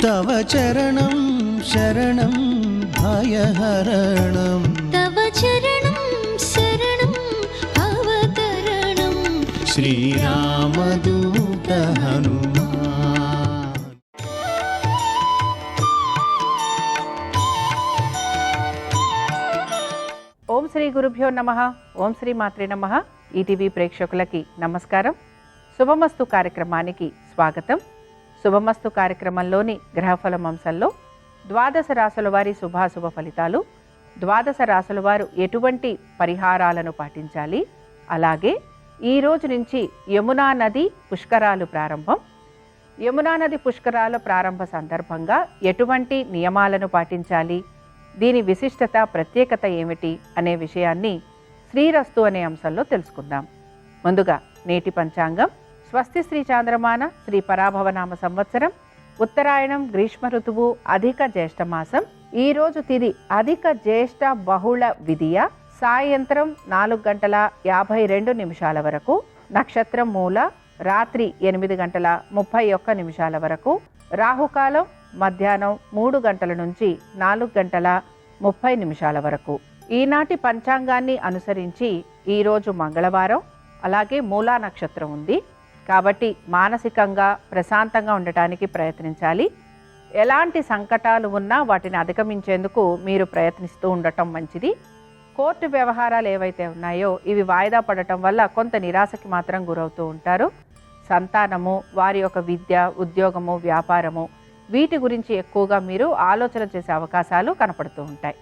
तव चरणं शरणं भयहरणं तव चरणं शरणं भवतरणं श्रीरामदूत हनुमान्। ఓం శ్రీ గురుభ్యో నమః. ఓం శ్రీ మాత్రే నమః. ఈటీవీ ప్రేక్షకులకి నమస్కారం. శుభమస్తు కార్యక్రమానికి స్వాగతం. శుభమస్తు కార్యక్రమంలోని గ్రహఫలం అంశంలో ద్వాదశ రాశుల వారి శుభాశుభ ఫలితాలు, ద్వాదశ రాశుల వారు ఎటువంటి పరిహారాలను పాటించాలి, అలాగే ఈ రోజు నుంచి యమునా నది పుష్కరాలు ప్రారంభం. యమునా నది పుష్కరాల ప్రారంభ సందర్భంగా ఎటువంటి నియమాలను పాటించాలి, దీని విశిష్టత ప్రత్యేకత ఏమిటి అనే విషయాన్ని శ్రీరస్తు అనే అంశంలో తెలుసుకుందాం. ముందుగా నేటి పంచాంగం. స్వస్తి శ్రీ చాంద్రమాన శ్రీ పరాభవనామ సంవత్సరం, ఉత్తరాయణం, గ్రీష్మ ఋతువు, అధిక జ్యేష్ఠమాసం. ఈ రోజు తిది అధిక జ్యేష్ఠ బహుళ విధియ, సాయంత్రం 4:52 వరకు. నక్షత్రం మూల, రాత్రి 8:31 వరకు. రాహుకాలం మధ్యాహ్నం 3 గంటల నుంచి 4:30 వరకు. ఈనాటి పంచాంగాన్ని అనుసరించి ఈరోజు మంగళవారం, అలాగే మూలా నక్షత్రం ఉంది కాబట్టి మానసికంగా ప్రశాంతంగా ఉండటానికి ప్రయత్నించాలి. ఎలాంటి సంకటాలు ఉన్నా వాటిని అధిగమించేందుకు మీరు ప్రయత్నిస్తూ ఉండటం మంచిది. కోర్టు వ్యవహారాలు ఏవైతే ఉన్నాయో ఇవి వాయిదా పడటం వల్ల కొంత నిరాశకి మాత్రం గురవుతూ ఉంటారు. సంతానము, వారి యొక్క విద్య, ఉద్యోగము, వ్యాపారము, వీటి గురించి ఎక్కువగా మీరు ఆలోచన చేసే అవకాశాలు కనపడుతూ ఉంటాయి.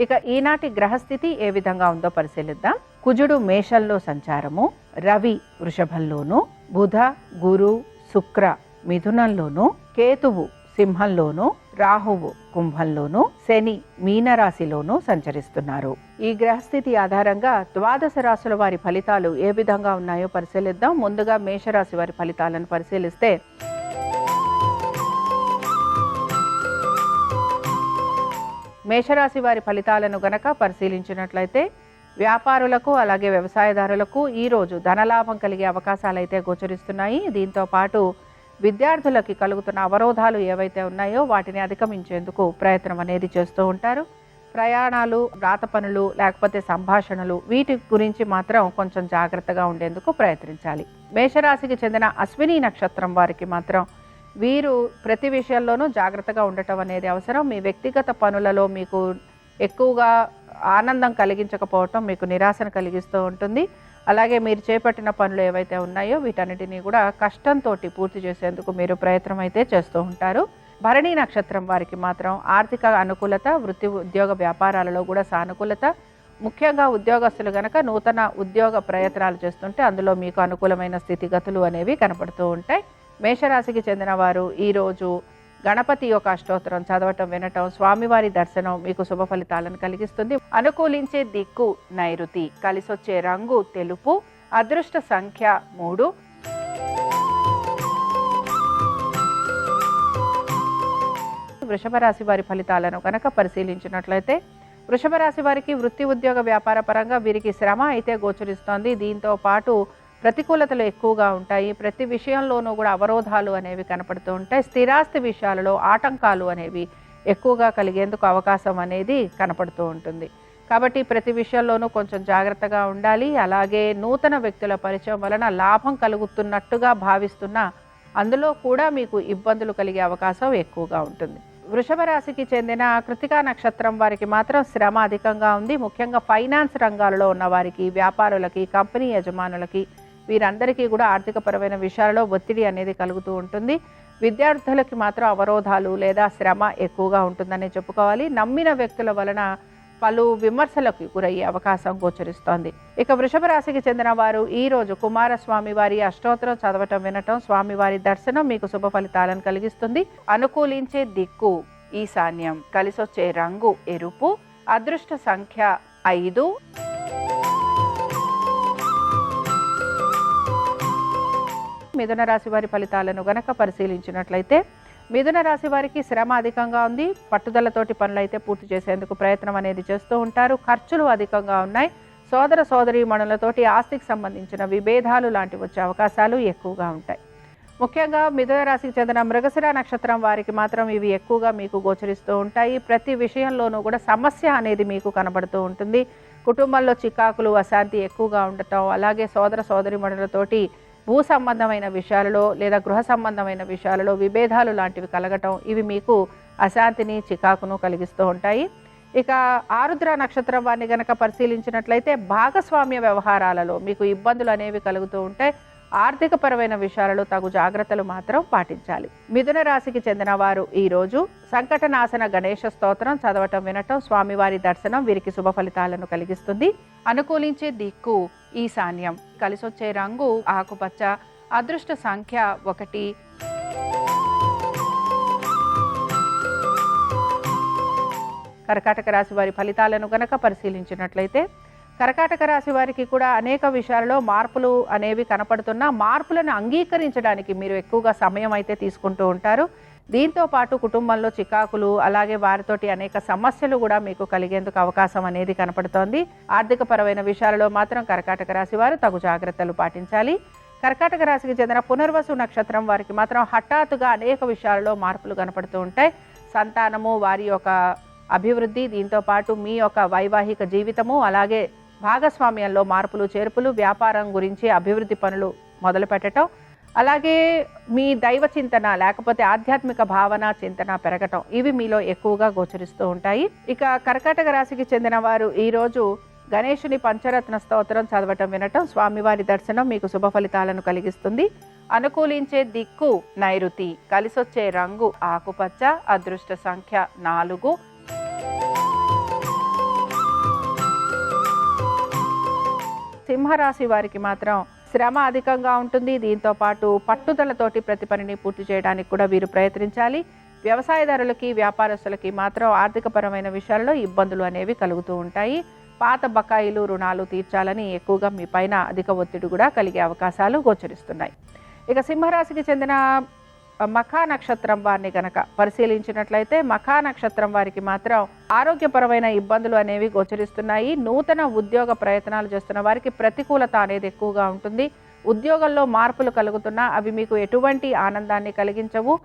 ఇక ఈనాటి గ్రహస్థితి ఏ విధంగా ఉందో పరిశీలిద్దాం. కుజుడు మేషంలో సంచారము, రవి వృషభంలోను, బుధ, గురు, శుక్ర మిథునంలోను, కేతువు సింహంలోను, రాహువు కుంభంలోను, శని మీనరాశిలోను సంచరిస్తున్నారు. ఈ గ్రహస్థితి ఆధారంగా ద్వాదశ రాశుల వారి ఫలితాలు ఏ విధంగా ఉన్నాయో పరిశీలిద్దాం. ముందుగా మేషరాశి వారి ఫలితాలను పరిశీలిస్తే మేషరాశి వారి ఫలితాలను గనక పరిశీలించినట్లయితే వ్యాపారులకు అలాగే వ్యవసాయదారులకు ఈరోజు ధనలాభం కలిగే అవకాశాలు అయితే గోచరిస్తున్నాయి. దీంతో పాటు విద్యార్థులకి కలుగుతున్న అవరోధాలు ఏవైతే ఉన్నాయో వాటిని అధిగమించేందుకు ప్రయత్నం అనేది చేస్తూ ఉంటారు. ప్రయాణాలు, వ్రాత పనులు, లేకపోతే సంభాషణలు, వీటి గురించి మాత్రం కొంచెం జాగ్రత్తగా ఉండేందుకు ప్రయత్నించాలి. మేషరాశికి చెందిన అశ్విని నక్షత్రం వారికి మాత్రం వీరు ప్రతి విషయంలోనూ జాగ్రత్తగా ఉండటం అనేది అవసరం. మీ వ్యక్తిగత పనులలో మీకు ఎక్కువగా ఆనందం కలిగించకపోవటం మీకు నిరాశను కలిగిస్తూ ఉంటుంది. అలాగే మీరు చేపట్టిన పనులు ఏవైతే ఉన్నాయో వీటన్నిటినీ కూడా కష్టంతో పూర్తి చేసేందుకు మీరు ప్రయత్నం అయితే చేస్తూ ఉంటారు. భరణి నక్షత్రం వారికి మాత్రం ఆర్థిక అనుకూలత, వృత్తి ఉద్యోగ వ్యాపారాలలో కూడా సానుకూలత. ముఖ్యంగా ఉద్యోగస్తులు గనక నూతన ఉద్యోగ ప్రయత్నాలు చేస్తుంటే అందులో మీకు అనుకూలమైన స్థితిగతులు అనేవి కనపడుతూ ఉంటాయి. మేషరాశికి చెందిన వారు ఈరోజు గణపతి యొక్క అష్టోత్తరం చదవటం, వినటం, స్వామివారి దర్శనం మీకు శుభ ఫలితాలను కలిగిస్తుంది. అనుకూలించే దిక్కు నైరుతి, కలిసొచ్చే రంగు తెలుపు, అదృష్ట సంఖ్య 3. వృషభ రాశి వారి ఫలితాలను కనుక పరిశీలించినట్లయితే వృషభ రాశి వారికి వృత్తి ఉద్యోగ వ్యాపార పరంగా వీరికి శ్రమ అయితే గోచరిస్తోంది. దీంతో పాటు ప్రతికూలతలు ఎక్కువగా ఉంటాయి. ప్రతి విషయంలోనూ కూడా అవరోధాలు అనేవి కనపడుతూ ఉంటాయి. స్థిరాస్తి విషయాలలో ఆటంకాలు అనేవి ఎక్కువగా కలిగేందుకు అవకాశం అనేది కనపడుతూ ఉంటుంది. కాబట్టి ప్రతి విషయంలోనూ కొంచెం జాగ్రత్తగా ఉండాలి. అలాగే నూతన వ్యక్తుల పరిచయం వలన లాభం కలుగుతున్నట్టుగా భావిస్తున్నా అందులో కూడా మీకు ఇబ్బందులు కలిగే అవకాశం ఎక్కువగా ఉంటుంది. వృషభ రాశికి చెందిన కృతికా నక్షత్రం వారికి మాత్రం శ్రమ అధికంగా ఉంది. ముఖ్యంగా ఫైనాన్స్ రంగాలలో ఉన్న వారికి, వ్యాపారులకి, కంపెనీ యజమానులకి, వీరందరికీ కూడా ఆర్థికపరమైన విషయాలలో ఒత్తిడి అనేది కలుగుతూ ఉంటుంది. విద్యార్థులకి మాత్రం అవరోధాలు లేదా శ్రమ ఎక్కువగా ఉంటుందని చెప్పుకోవాలి. నమ్మిన వ్యక్తుల వలన పలు విమర్శలకు గురయ్యే అవకాశం గోచరిస్తోంది. ఇక వృషభ రాశికి చెందిన వారు ఈరోజు కుమారస్వామి వారి అష్టోత్తరం చదవటం, వినటం, స్వామివారి దర్శనం మీకు శుభ ఫలితాలను కలిగిస్తుంది. అనుకూలించే దిక్కు ఈశాన్యం, కలిసొచ్చే రంగు ఎరుపు, అదృష్ట సంఖ్య 5. మిథున రాశి వారి ఫలితాలను గనక పరిశీలించినట్లయితే మిథున రాశి వారికి శ్రమ అధికంగా ఉంది. పట్టుదలతోటి పనులు అయితే పూర్తి చేసేందుకు ప్రయత్నం అనేది చేస్తూ ఉంటారు. ఖర్చులు అధికంగా ఉన్నాయి. సోదర సోదరీమణులతోటి ఆస్తికి సంబంధించిన విభేదాలు లాంటివి వచ్చే అవకాశాలు ఎక్కువగా ఉంటాయి. ముఖ్యంగా మిథున రాశికి చెందిన మృగశిర నక్షత్రం వారికి మాత్రం ఇవి ఎక్కువగా మీకు గోచరిస్తూ ఉంటాయి. ప్రతి విషయంలోనూ కూడా సమస్య అనేది మీకు కనబడుతూ ఉంటుంది. కుటుంబంలో చికాకులు, అశాంతి ఎక్కువగా ఉండటం, అలాగే సోదర సోదరిమణులతోటి భూ సంబంధమైన విషయాలలో లేదా గృహ సంబంధమైన విషయాలలో విభేదాలు లాంటివి కలగటం, ఇవి మీకు అశాంతిని, చికాకును కలిగిస్తూ ఉంటాయి. ఇక ఆరుద్ర నక్షత్రం వారిని గనక పరిశీలించినట్లయితే భాగస్వామ్య వ్యవహారాలలో మీకు ఇబ్బందులు అనేవి కలుగుతూ ఉంటాయి. ఆర్థికపరమైన విషయాలలో తగు జాగ్రత్తలు మాత్రం పాటించాలి. మిథున రాశికి చెందిన వారు ఈరోజు సంకటనాశన గణేష స్తోత్రం చదవటం, వినటం, స్వామివారి దర్శనం వీరికి శుభ ఫలితాలను కలిగిస్తుంది. అనుకూలించే దిక్కు ఈశాన్యం, కలిసొచ్చే రంగు ఆకుపచ్చ, అదృష్ట సంఖ్య 1. కర్కాటక రాశి వారి ఫలితాలను గనక పరిశీలించినట్లయితే కర్కాటక రాశి వారికి కూడా అనేక విషయాలలో మార్పులు అనేవి కనపడుతున్నా మార్పులను అంగీకరించడానికి మీరు ఎక్కువగా సమయం అయితే తీసుకుంటూ ఉంటారు. దీంతో పాటు కుటుంబంలో చికాకులు, అలాగే వారితోటి అనేక సమస్యలు కూడా మీకు కలిగేందుకు అవకాశం అనేది కనపడుతోంది. ఆర్థికపరమైన విషయాలలో మాత్రం కర్కాటక రాశి వారు తగు జాగ్రత్తలు పాటించాలి. కర్కాటక రాశికి చెందిన పునర్వసు నక్షత్రం వారికి మాత్రం హఠాత్తుగా అనేక విషయాలలో మార్పులు కనపడుతూ ఉంటాయి. సంతానము, వారి యొక్క అభివృద్ధి, దీంతో పాటు మీ యొక్క వైవాహిక జీవితము, అలాగే భాగస్వామ్యంలో మార్పులు చేర్పులు, వ్యాపారం గురించి అభివృద్ధి పనులు మొదలు పెట్టడం, అలాగే మీ దైవ చింతన లేకపోతే ఆధ్యాత్మిక భావన చింతన పెరగటం, ఇవి మీలో ఎక్కువగా గోచరిస్తూ ఉంటాయి. ఇక కర్కాటక రాశికి చెందిన వారు ఈరోజు గణేశుని పంచరత్న స్తోత్రం చదవటం, వినటం, స్వామివారి దర్శనం మీకు శుభ ఫలితాలను కలిగిస్తుంది. అనుకూలించే దిక్కు నైరుతి, కలిసొచ్చే రంగు ఆకుపచ్చ, అదృష్ట సంఖ్య 4. సింహరాశి వారికి మాత్రం శ్రమ అధికంగా ఉంటుంది. దీంతో పాటు పట్టుదలతోటి ప్రతి పనిని పూర్తి చేయడానికి కూడా వీరు ప్రయత్నించాలి. వ్యవసాయదారులకి, వ్యాపారస్తులకి మాత్రం ఆర్థికపరమైన విషయాల్లో ఇబ్బందులు అనేవి కలుగుతూ ఉంటాయి. పాత బకాయిలు, రుణాలు తీర్చాలని ఎక్కువగా మీ పైన అధిక ఒత్తిడి కూడా కలిగే అవకాశాలు గోచరిస్తున్నాయి. ఇక సింహరాశికి చెందిన మఖా నక్షత్రం వారిని గనక పరిశీలించినట్లయితే మఖా నక్షత్రం వారికి మాత్రం ఆరోగ్యపరమైన ఇబ్బందులు అనేవి గోచరిస్తున్నాయి. నూతన ఉద్యోగ ప్రయత్నాలు చేస్తున్న వారికి ప్రతికూలత అనేది ఎక్కువగా ఉంటుంది. ఉద్యోగంలో మార్పులు కలుగుతున్నా అవి మీకు ఎటువంటి ఆనందాన్ని కలిగించవు.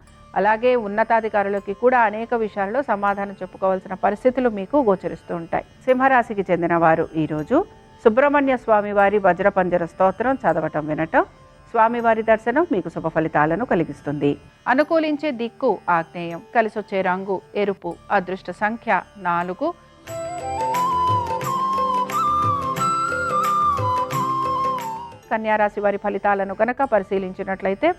అలాగే ఉన్నతాధికారులకి కూడా అనేక విషయాల్లో సమాధానం చెప్పుకోవాల్సిన పరిస్థితులు మీకు గోచరిస్తూ ఉంటాయి. సింహరాశికి చెందిన వారు ఈరోజు సుబ్రహ్మణ్య స్వామి వారి వజ్రపంజర స్తోత్రం చదవటం, వినటం, స్వామివారి దర్శనం మీకు శుభ ఫలితాలను కలిగిస్తుంది. అనుకూలించే దిక్కు ఆగ్నేయం, కలిసొచ్చే రంగు ఎరుపు, అదృష్ట సంఖ్య 4. కన్యారాశి వారి ఫలితాలను కనుక పరిశీలించినట్లయితే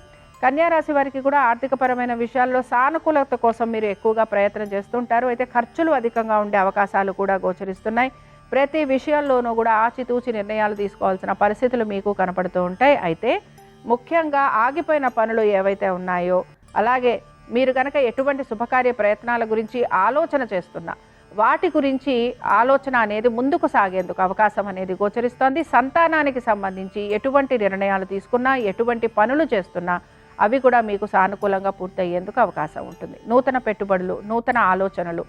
కన్యారాశి వారికి కూడా ఆర్థికపరమైన విషయాల్లో సానుకూలత కోసం మీరు ఎక్కువగా ప్రయత్నం చేస్తుంటారు. అయితే ఖర్చులు అధికంగా ఉండే అవకాశాలు కూడా గోచరిస్తున్నాయి. ప్రతి విషయంలోనూ కూడా ఆచితూచి నిర్ణయాలు తీసుకోవాల్సిన పరిస్థితులు మీకు కనపడుతూ ఉంటాయి. అయితే ముఖ్యంగా ఆగిపోయిన పనులు ఏవైతే ఉన్నాయో, అలాగే మీరు కనుక ఎటువంటి శుభకార్య ప్రయత్నాల గురించి ఆలోచన చేస్తున్నా వాటి గురించి ఆలోచన అనేది ముందుకు సాగేందుకు అవకాశం అనేది గోచరిస్తోంది. సంతానానికి సంబంధించి ఎటువంటి నిర్ణయాలు తీసుకున్నా, ఎటువంటి పనులు చేస్తున్నా అవి కూడా మీకు సానుకూలంగా పూర్తయ్యేందుకు అవకాశం ఉంటుంది. నూతన పెట్టుబడులు, నూతన ఆలోచనలు,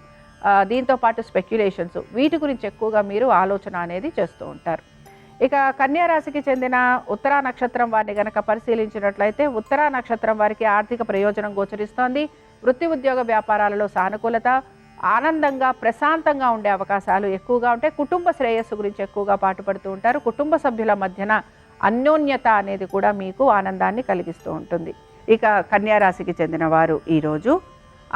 దీంతో పాటు స్పెక్యులేషన్స్, వీటి గురించి ఎక్కువగా మీరు ఆలోచన అనేది చేస్తూ ఉంటారు. ఇక కన్యా రాశికి చెందిన ఉత్తరా నక్షత్రం వారిని గనక పరిశీలించినట్లయితే ఉత్తరా నక్షత్రం వారికి ఆర్థిక ప్రయోజనం గోచరిస్తోంది. వృత్తి, ఉద్యోగ, వ్యాపారాలలో సానుకూలత, ఆనందంగా ప్రశాంతంగా ఉండే అవకాశాలు ఎక్కువగా ఉంటాయి. కుటుంబ శ్రేయస్సు గురించి ఎక్కువగా పాటుపడుతూ ఉంటారు. కుటుంబ సభ్యుల మధ్యన అన్యోన్యత అనేది కూడా మీకు ఆనందాన్ని కలిగిస్తూ ఉంటుంది. ఇక కన్యా రాశికి చెందిన వారు ఈరోజు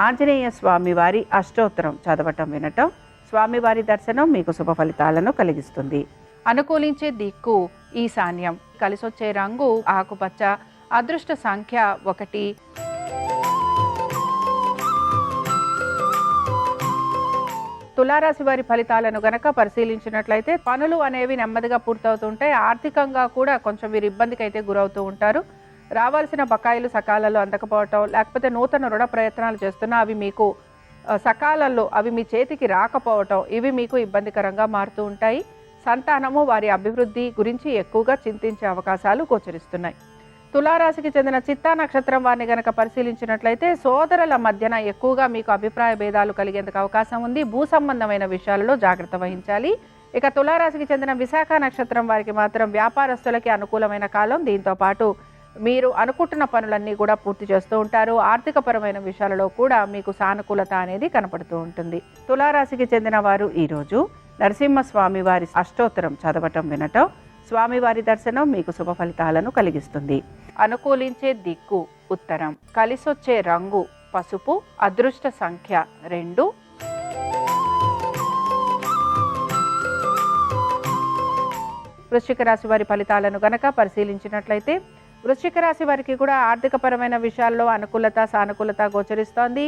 ఆంజనేయ స్వామి వారి అష్టోత్తరం చదవటం, వినటం, స్వామివారి దర్శనం మీకు శుభ ఫలితాలను కలిగిస్తుంది. అనుకూలించే దిక్కు ఈశాన్యం, కలిసొచ్చే రంగు ఆకుపచ్చ, అదృష్ట సంఖ్య 1. తులారాశి వారి ఫలితాలను గనక పరిశీలించినట్లయితే పనులు అనేవి నెమ్మదిగా పూర్తవుతుంటాయి. ఆర్థికంగా కూడా కొంచెం వీరు ఇబ్బందికి అయితే గురవుతూ ఉంటారు. రావాల్సిన బకాయిలు సకాలంలో అందకపోవటం, లేకపోతే నూతన రుణ ప్రయత్నాలు చేస్తున్నా అవి మీకు సకాలంలో అవి మీ చేతికి రాకపోవటం, ఇవి మీకు ఇబ్బందికరంగా మారుతూ ఉంటాయి. సంతానము, వారి అభివృద్ధి గురించి ఎక్కువగా చింతించే అవకాశాలు గోచరిస్తున్నాయి. తులారాశికి చెందిన చిత్తా నక్షత్రం వారిని గనక పరిశీలించినట్లయితే సోదరుల మధ్యన ఎక్కువగా మీకు అభిప్రాయ భేదాలు కలిగేందుకు అవకాశం ఉంది. భూ సంబంధమైన విషయాలలో జాగ్రత్త వహించాలి. ఇక తులారాశికి చెందిన విశాఖ నక్షత్రం వారికి మాత్రం వ్యాపారస్తులకి అనుకూలమైన కాలం. దీంతో పాటు మీరు అనుకుంటున్న పనులన్నీ కూడా పూర్తి చేస్తూ ఉంటారు. ఆర్థికపరమైన విషయాలలో కూడా మీకు సానుకూలత అనేది కనపడుతూ ఉంటుంది. తులారాశికి చెందిన వారు ఈరోజు నరసింహస్వామి వారి అష్టోత్తరం చదవటం వినటం, స్వామివారి దర్శనం మీకు శుభ ఫలితాలను కలిగిస్తుంది. అనుకూలించే దిక్కు ఉత్తరం, కలిసొచ్చే రంగు పసుపు, అదృష్ట సంఖ్య 2. వృశ్చిక రాశి వారి ఫలితాలను గనక పరిశీలించినట్లయితే వృశ్చిక రాశి వారికి కూడా ఆర్థికపరమైన విషయాల్లో అనుకూలత సానుకూలత గోచరిస్తోంది.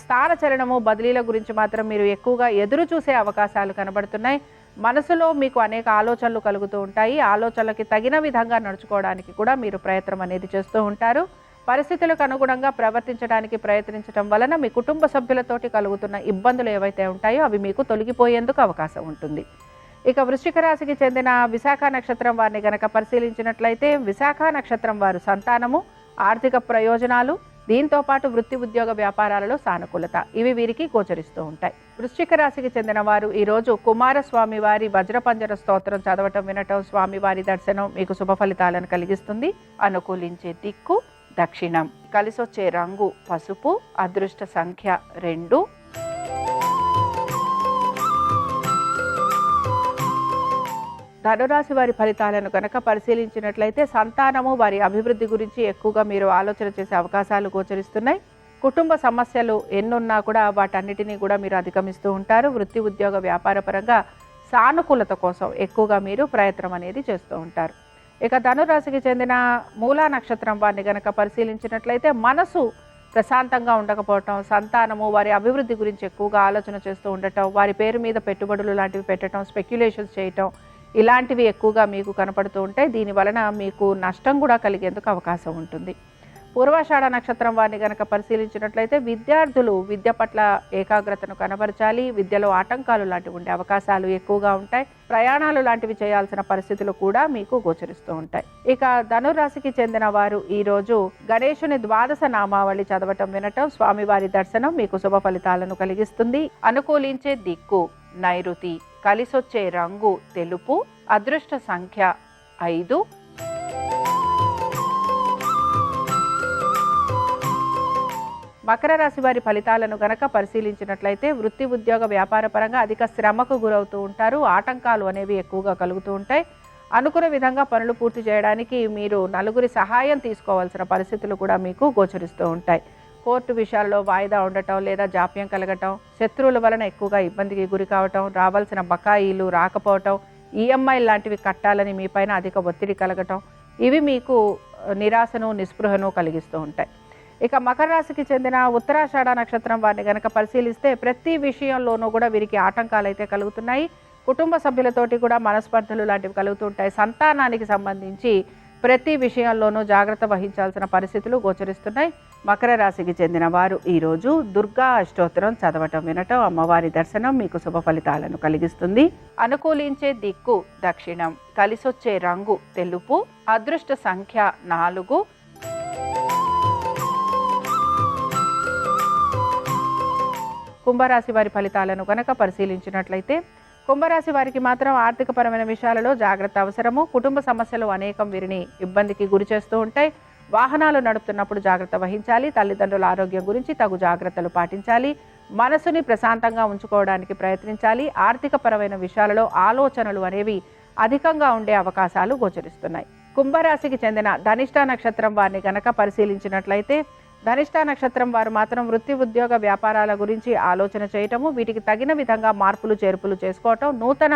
స్థానచలనము బదిలీల గురించి మాత్రం మీరు ఎక్కువగా ఎదురు చూసే అవకాశాలు కనబడుతున్నాయి. మనసులో మీకు అనేక ఆలోచనలు కలుగుతూ ఉంటాయి. ఆలోచనలకి తగిన విధంగా నడుచుకోవడానికి కూడా మీరు ప్రయత్నం అనేది చేస్తూ ఉంటారు. పరిస్థితులకు అనుగుణంగా ప్రవర్తించడానికి ప్రయత్నించడం వలన మీ కుటుంబ సభ్యులతోటి కలుగుతున్న ఇబ్బందులు ఏవైతే ఉంటాయో అవి మీకు తొలగిపోయేందుకు అవకాశం ఉంటుంది. ఇక వృశ్చిక రాశికి చెందిన విశాఖ నక్షత్రం వారిని గనక పరిశీలించినట్లయితే విశాఖ నక్షత్రం వారు సంతానము, ఆర్థిక ప్రయోజనాలు, దీంతో పాటు వృత్తి ఉద్యోగ వ్యాపారాలలో సానుకూలత ఇవి వీరికి గోచరిస్తూ ఉంటాయి. వృశ్చిక రాశికి చెందిన వారు ఈరోజు కుమారస్వామి వారి వజ్రపంజర స్తోత్రం చదవటం వినటం, స్వామివారి దర్శనం మీకు శుభ ఫలితాలను కలిగిస్తుంది. అనుకూలించే దిక్కు దక్షిణం, కలిసొచ్చే రంగు పసుపు, అదృష్ట సంఖ్య 2. ధనురాశి వారి ఫలితాలను కనుక పరిశీలించినట్లయితే సంతానము వారి అభివృద్ధి గురించి ఎక్కువగా మీరు ఆలోచన చేసే అవకాశాలు గోచరిస్తున్నాయి. కుటుంబ సమస్యలు ఎన్నున్నా కూడా వాటన్నిటినీ కూడా మీరు అధిగమిస్తూ ఉంటారు. వృత్తి ఉద్యోగ వ్యాపార పరంగా సానుకూలత కోసం ఎక్కువగా మీరు ప్రయత్నం అనేది చేస్తూ ఉంటారు. ఇక ధనురాశికి చెందిన మూలా నక్షత్రం వారిని గనక పరిశీలించినట్లయితే మనసు ప్రశాంతంగా ఉండకపోవటం, సంతానము వారి అభివృద్ధి గురించి ఎక్కువగా ఆలోచన చేస్తూ ఉండటం, వారి పేరు మీద పెట్టుబడులు లాంటివి పెట్టడం, స్పెక్యులేషన్స్ చేయటం ఇలాంటివి ఎక్కువగా మీకు కనపడుతూ ఉంటాయి. దీని వలన మీకు నష్టం కూడా కలిగేందుకు అవకాశం ఉంటుంది. పూర్వాషాఢ నక్షత్రం వారిని గనక పరిశీలించినట్లయితే విద్యార్థులు విద్య పట్ల ఏకాగ్రతను కనబరచాలి. విద్యలో ఆటంకాలు లాంటివి ఉండే అవకాశాలు ఎక్కువగా ఉంటాయి. ప్రయాణాలు లాంటివి చేయాల్సిన పరిస్థితులు కూడా మీకు గోచరిస్తూ ఉంటాయి. ఇక ధనురాశికి చెందిన వారు ఈరోజు గణేశుని ద్వాదశ నామావళి చదవటం వినటం, స్వామివారి దర్శనం మీకు శుభ ఫలితాలను కలిగిస్తుంది. అనుకూలించే దిక్కు నైరుతి, కలిసొచ్చే రంగు తెలుపు, అదృష్ట సంఖ్య 5. మకర రాశి వారి ఫలితాలను గనక పరిశీలించినట్లయితే వృత్తి ఉద్యోగ వ్యాపార పరంగా అధిక శ్రమకు గురవుతూ ఉంటారు. ఆటంకాలు అనేవి ఎక్కువగా కలుగుతూ ఉంటాయి. అనుకున్న విధంగా పనులు పూర్తి చేయడానికి మీరు నలుగురి సహాయం తీసుకోవాల్సిన పరిస్థితులు కూడా మీకు గోచరిస్తూ ఉంటాయి. కోర్టు విషయాల్లో వాయిదా ఉండటం లేదా జాప్యం కలగటం, శత్రువుల వలన ఎక్కువగా ఇబ్బందికి గురి కావటం, రావాల్సిన బకాయిలు రాకపోవటం, ఈఎంఐ లాంటివి కట్టాలని మీ పైన అధిక ఒత్తిడి కలగటం ఇవి మీకు నిరాశను నిస్పృహను కలిగిస్తూ ఉంటాయి. ఇక మకర రాశికి చెందిన ఉత్తరాషాఢ నక్షత్రం వారిని గనక పరిశీలిస్తే ప్రతి విషయంలోనూ కూడా వీరికి ఆటంకాలు అయితే కలుగుతున్నాయి. కుటుంబ సభ్యులతోటి కూడా మనస్పర్ధలు లాంటివి కలుగుతూ ఉంటాయి. సంతానానికి సంబంధించి ప్రతి విషయంలోనూ జాగ్రత్త వహించాల్సిన పరిస్థితులు గోచరిస్తున్నాయి. మకర రాశికి చెందిన వారు ఈరోజు దుర్గా అష్టోత్తరం చదవటం వినటం, అమ్మవారి దర్శనం మీకు శుభ ఫలితాలను కలిగిస్తుంది. అనుకూలించే దిక్కు దక్షిణం, కలిసొచ్చే రంగు తెలుపు, అదృష్ట సంఖ్య 4. కుంభరాశి వారి ఫలితాలను కనుక పరిశీలించినట్లయితే కుంభరాశి వారికి మాత్రం ఆర్థికపరమైన విషయాలలో జాగ్రత్త అవసరము. కుటుంబ సమస్యలు అనేకం వీరిని ఇబ్బందికి గురి చేస్తూ ఉంటాయి. వాహనాలు నడుపుతున్నప్పుడు జాగ్రత్త వహించాలి. తల్లిదండ్రుల ఆరోగ్యం గురించి తగు జాగ్రత్తలు పాటించాలి. మనసుని ప్రశాంతంగా ఉంచుకోవడానికి ప్రయత్నించాలి. ఆర్థికపరమైన విషయాలలో ఆలోచనలు అనేవి అధికంగా ఉండే అవకాశాలు గోచరిస్తున్నాయి. కుంభరాశికి చెందిన ధనిష్ట నక్షత్రం వారిని గనక పరిశీలించినట్లయితే ధనిష్ట నక్షత్రం వారు మాత్రం వృత్తి ఉద్యోగ వ్యాపారాల గురించి ఆలోచన చేయటము, వీటికి తగిన విధంగా మార్పులు చేర్పులు చేసుకోవటం, నూతన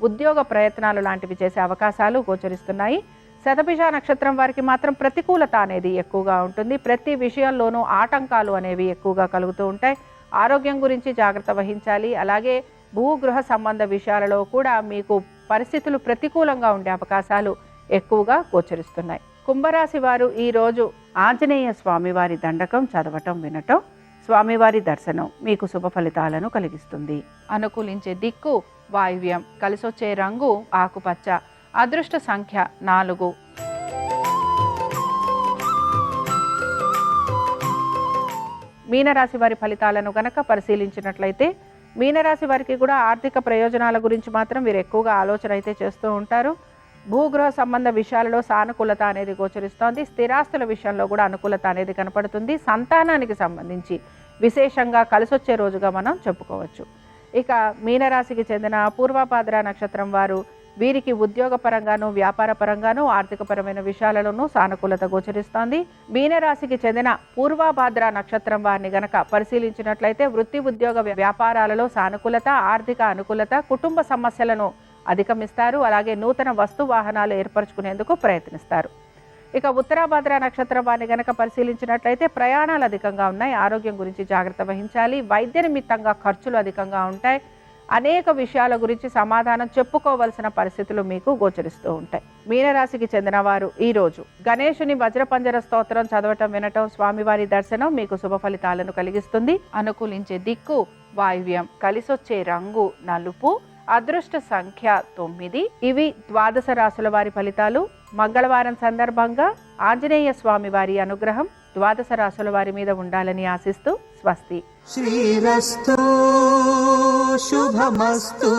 ఉద్యోగ ప్రయత్నాలు లాంటివి చేసే అవకాశాలు గోచరిస్తున్నాయి. శతభిష నక్షత్రం వారికి మాత్రం ప్రతికూలత అనేది ఎక్కువగా ఉంటుంది. ప్రతి విషయంలోనూ ఆటంకాలు అనేవి ఎక్కువగా కలుగుతూ ఉంటాయి. ఆరోగ్యం గురించి జాగ్రత్త వహించాలి. అలాగే భూగృహ సంబంధ విషయాలలో కూడా మీకు పరిస్థితులు ప్రతికూలంగా ఉండే అవకాశాలు ఎక్కువగా గోచరిస్తున్నాయి. కుంభరాశి వారు ఈరోజు ఆంజనేయ స్వామివారి దండకం చదవటం వినటం, స్వామివారి దర్శనం మీకు శుభ ఫలితాలను కలిగిస్తుంది. అనుకూలించే దిక్కు వాయువ్యం, కలిసొచ్చే రంగు ఆకుపచ్చ, అదృష్ట సంఖ్య 4. మీనరాశి వారి ఫలితాలను గనక పరిశీలించినట్లయితే మీనరాశి వారికి కూడా ఆర్థిక ప్రయోజనాల గురించి మాత్రం వీరు ఎక్కువగా ఆలోచన అయితే చేస్తూ ఉంటారు. భూగృహ సంబంధ విషయాలలో సానుకూలత అనేది గోచరిస్తోంది. స్థిరాస్తుల విషయంలో కూడా అనుకూలత అనేది కనపడుతుంది. సంతానానికి సంబంధించి విశేషంగా కలిసొచ్చే రోజుగా మనం చెప్పుకోవచ్చు. ఇక మీనరాశికి చెందిన పూర్వభాద్ర నక్షత్రం వారు, వీరికి ఉద్యోగపరంగాను వ్యాపార పరంగాను ఆర్థికపరమైన విషయాలలోనూ సానుకూలత గోచరిస్తోంది. మీనరాశికి చెందిన పూర్వభాద్ర నక్షత్రం వారిని గనక పరిశీలించినట్లయితే వృత్తి ఉద్యోగ వ్యాపారాలలో సానుకూలత, ఆర్థిక అనుకూలత, కుటుంబ సమస్యలను అధిగమిస్తారు. అలాగే నూతన వస్తు వాహనాలు ఏర్పరచుకునేందుకు ప్రయత్నిస్తారు. ఇక ఉత్తరాభాద్ర నక్షత్రం వారిని గనక పరిశీలించినట్లయితే ప్రయాణాలు అధికంగా ఉన్నాయి. ఆరోగ్యం గురించి జాగ్రత్త వహించాలి. వైద్య నిమిత్తంగా ఖర్చులు అధికంగా ఉంటాయి. అనేక విషయాల గురించి సమాధానం చెప్పుకోవలసిన పరిస్థితులు మీకు గోచరిస్తూ ఉంటాయి. మీనరాశికి చెందిన వారు ఈరోజు గణేశుని వజ్రపంజర స్తోత్రం చదవటం, వినటం, స్వామివారి దర్శనం మీకు శుభ ఫలితాలను కలిగిస్తుంది. అనుకూలించే దిక్కు వాయువ్యం, కలిసొచ్చే రంగు నలుపు, అదృష్ట సంఖ్య 9. ఇవి ద్వాదశ రాశుల వారి ఫలితాలు. మంగళవారం సందర్భంగా ఆంజనేయ స్వామి వారి అనుగ్రహం ద్వాదశ రాశుల వారి మీద ఉండాలని ఆశిస్తూ స్వస్తి. శ్రీరస్తు శుభమస్తు.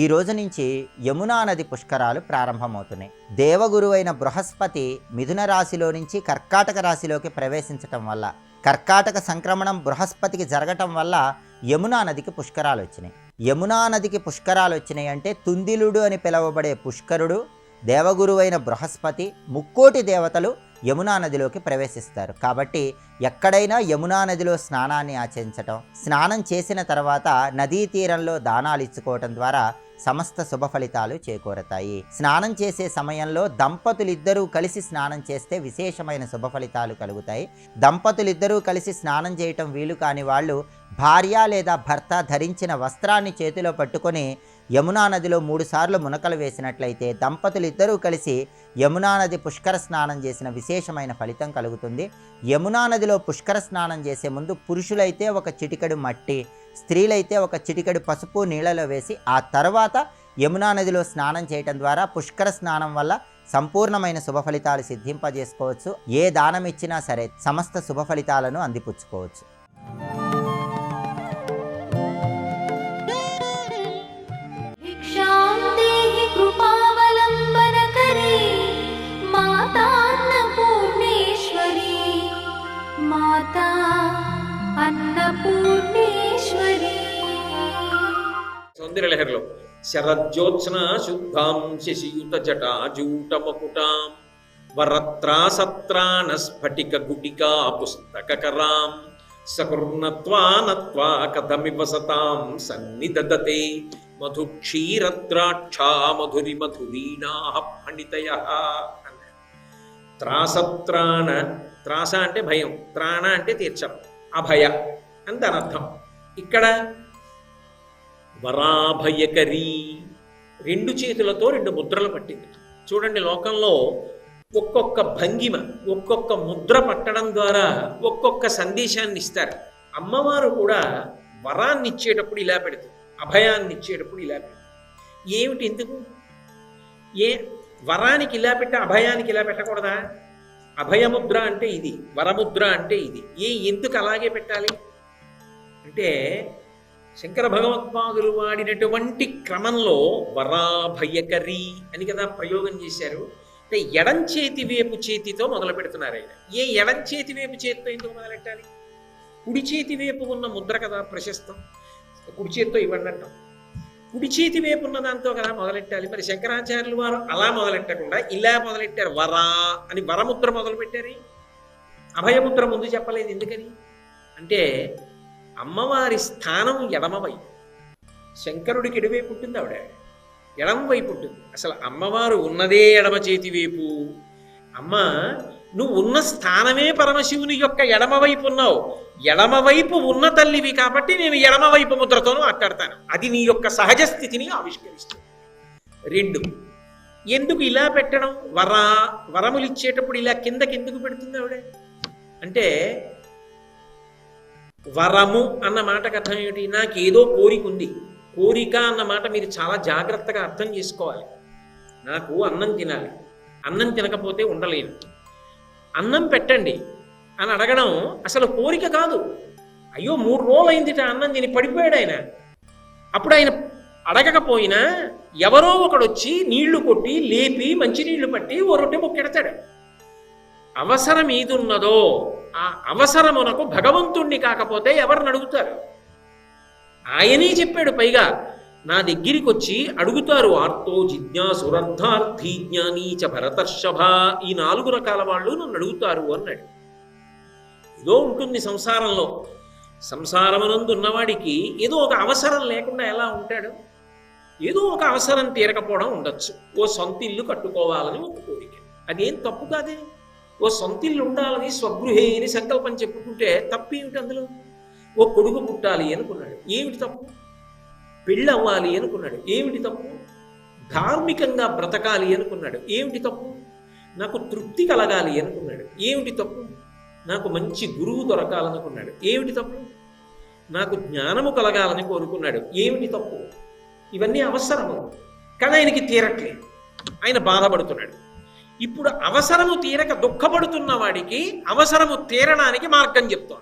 ఈ రోజు నుంచి యమునా నది పుష్కరాలు ప్రారంభమవుతున్నాయి. దేవగురువైన బృహస్పతి మిథున రాశిలో నుంచి కర్కాటక రాశిలోకి ప్రవేశించటం వల్ల, కర్కాటక సంక్రమణం బృహస్పతికి జరగటం వల్ల యమునా నదికి పుష్కరాలు వచ్చినాయి. యమునా నదికి పుష్కరాలు వచ్చినాయి అంటే తుందిలుడు అని పిలువబడే పుష్కరుడు, దేవగురువైన బృహస్పతి, ముక్కోటి దేవతలు యమునా నదిలోకి ప్రవేశిస్తారు. కాబట్టి ఎక్కడైనా యమునా నదిలో స్నానాన్ని ఆచరించటం, స్నానం చేసిన తర్వాత నదీ తీరంలో దానాలు ఇచ్చుకోవటం ద్వారా సమస్త శుభ ఫలితాలు చేకూరతాయి. స్నానం చేసే సమయంలో దంపతులిద్దరూ కలిసి స్నానం చేస్తే విశేషమైన శుభ ఫలితాలు కలుగుతాయి. దంపతులిద్దరూ కలిసి స్నానం చేయటం వీలు కాని వాళ్ళు భార్య లేదా భర్త ధరించిన వస్త్రాన్ని చేతిలో పట్టుకొని యమునా నదిలో 3 సార్లు మునకలు వేసినట్లయితే దంపతులిద్దరూ కలిసి యమునా నది పుష్కర స్నానం చేసిన విశేషమైన ఫలితం కలుగుతుంది. యమునా నదిలో పుష్కర స్నానం చేసే ముందు పురుషులైతే ఒక చిటికెడు మట్టి, స్త్రీలైతే ఒక చిటికెడు పసుపు నీళ్ళలో వేసి ఆ తర్వాత యమునా నదిలో స్నానం చేయటం ద్వారా పుష్కర స్నానం వల్ల సంపూర్ణమైన శుభ ఫలితాలు సిద్ధింపజేసుకోవచ్చు. ఏ దానం ఇచ్చినా సరే సమస్త శుభ ఫలితాలను అందిపుచ్చుకోవచ్చు. సౌందర్యలహరిలో శరజ్యోత్స్న శుద్ధాం శశియుత జటాజూట మకుటాం వరత్రాసత్రాన స్ఫటిక గుటికా పుస్తకరాం సకృర్ణత్వా నత్వా కథమివ సతాం సన్నిదదతే మధుక్షీరద్రాక్షా మధురి మధురీణా ఫణితయః. త్రాసత్రాణ, త్రాస అంటే భయం, త్రాణ అంటే తీర్చడం, అభయ అని దాని అర్థం. ఇక్కడ వరాభయకరీ, 2 చేతులతో 2 ముద్రలు పట్టింది. చూడండి, లోకంలో ఒక్కొక్క భంగిమ, ఒక్కొక్క ముద్ర పట్టడం ద్వారా ఒక్కొక్క సందేశాన్ని ఇస్తారు. అమ్మవారు కూడా వరాన్ని ఇచ్చేటప్పుడు ఇలా పెడుతుంది, అభయాన్ని ఇచ్చేటప్పుడు ఇలా పెడుతుంది. ఏమిటి ఎందుకు? వరానికి ఇలా పెట్ట, అభయానికి ఇలా పెట్టకూడదా? అభయముద్ర అంటే ఇది, వరముద్ర అంటే ఇది. ఎందుకు అలాగే పెట్టాలి అంటే శంకర భగవత్పాదులు వాడినటువంటి క్రమంలో వరాభయకరీ అని కదా ప్రయోగం చేశారు. అంటే ఎడం చేతి వేపు చేతితో మొదలు పెడుతున్నారు ఆయన. ఎడం చేతి వేపు చేతితో ఎందుకు మొదలెట్టాలి? కుడి చేతి వేపు ఉన్న ముద్ర కదా ప్రశస్తం, కుడి చేతితో ఇవ్వండి అంటాం. కుడి చేతి వేపు ఉన్న దాంతో కదా మొదలెట్టాలి. మరి శంకరాచార్యులు వారు అలా మొదలెట్టకుండా ఇలా మొదలెట్టారు. వరా అని వరముద్ర మొదలు పెట్టారు, అభయముద్ర ముందు చెప్పలేదు. ఎందుకని అంటే అమ్మవారి స్థానం ఎడమవైపు, శంకరుడికి ఎడవైపు ఉంటుంది, ఆవిడ ఎడమ వైపు ఉంటుంది. అసలు అమ్మవారు ఉన్నదే ఎడమ చేతి వైపు. అమ్మ, నువ్వు ఉన్న స్థానమే పరమశివుని యొక్క ఎడమవైపు ఉన్నావు. ఎడమవైపు ఉన్న తల్లివి కాబట్టి నేను ఎడమవైపు ముద్రతోనూ మాట్లాడతాను. అది నీ యొక్క సహజ స్థితిని ఆవిష్కరిస్తుంది. 2, ఎందుకు ఇలా పెట్టడం? వరములు ఇచ్చేటప్పుడు ఇలా కిందకి ఎందుకు పెడుతుంది ఆవిడ అంటే, వరము అన్న మాటకు అర్థం ఏమిటి? నాకేదో కోరిక ఉంది. కోరిక అన్న మాట మీరు చాలా జాగ్రత్తగా అర్థం చేసుకోవాలి. నాకు అన్నం తినాలి, అన్నం తినకపోతే ఉండలేను, అన్నం పెట్టండి అని అడగడం అసలు కోరిక కాదు. అయ్యో 3 రోజులు అయిందిట అన్నం తిని పడిపోయాడు ఆయన. అప్పుడు ఆయన అడగకపోయినా ఎవరో ఒకడొచ్చి నీళ్లు కొట్టి లేపి మంచినీళ్లు పట్టి ఓ రొట్టె ముక్కెడతాడు. అవసరం ఏదున్నదో ఆ అవసరమునకు భగవంతుణ్ణి కాకపోతే ఎవరిని అడుగుతారు? ఆయనే చెప్పాడు. పైగా నా దగ్గరికి వచ్చి అడుగుతారు ఆర్తో జిజ్ఞాసురర్థార్థీ జ్ఞానీచ భరతర్షభ, ఈ 4 రకాల వాళ్ళు నన్ను అడుగుతారు అన్నాడు. ఏదో ఉంటుంది సంసారంలో. సంసారమునందున్నవాడికి ఏదో ఒక అవసరం లేకుండా ఎలా ఉంటాడు? ఏదో ఒక అవసరం తీరకపోవడం ఉండొచ్చు. ఓ సొంతిల్లు కట్టుకోవాలని ఒక కోరిక, అదేం తప్పు కాదే. ఓ సొంతిల్లు ఉండాలని స్వగృహే అని సంకల్పం చెప్పుకుంటే తప్పేమిటి అందులో? ఓ కొడుకు పుట్టాలి అనుకున్నాడు, ఏమిటి తప్పు? పెళ్ళవ్వాలి అనుకున్నాడు, ఏమిటి తప్పు? ధార్మికంగా బ్రతకాలి అనుకున్నాడు, ఏమిటి తప్పు? నాకు తృప్తి కలగాలి అనుకున్నాడు, ఏమిటి తప్పు? నాకు మంచి గురువు దొరకాలనుకున్నాడు, ఏమిటి తప్పు? నాకు జ్ఞానము కలగాలని కోరుకున్నాడు, ఏమిటి తప్పు? ఇవన్నీ అవసరము, కానీ ఆయనకి తీరట్లేదు, ఆయన బాధపడుతున్నాడు. ఇప్పుడు అవసరము తీరక దుఃఖపడుతున్న వాడికి అవసరము తీరడానికి మార్గం చెప్తాడు.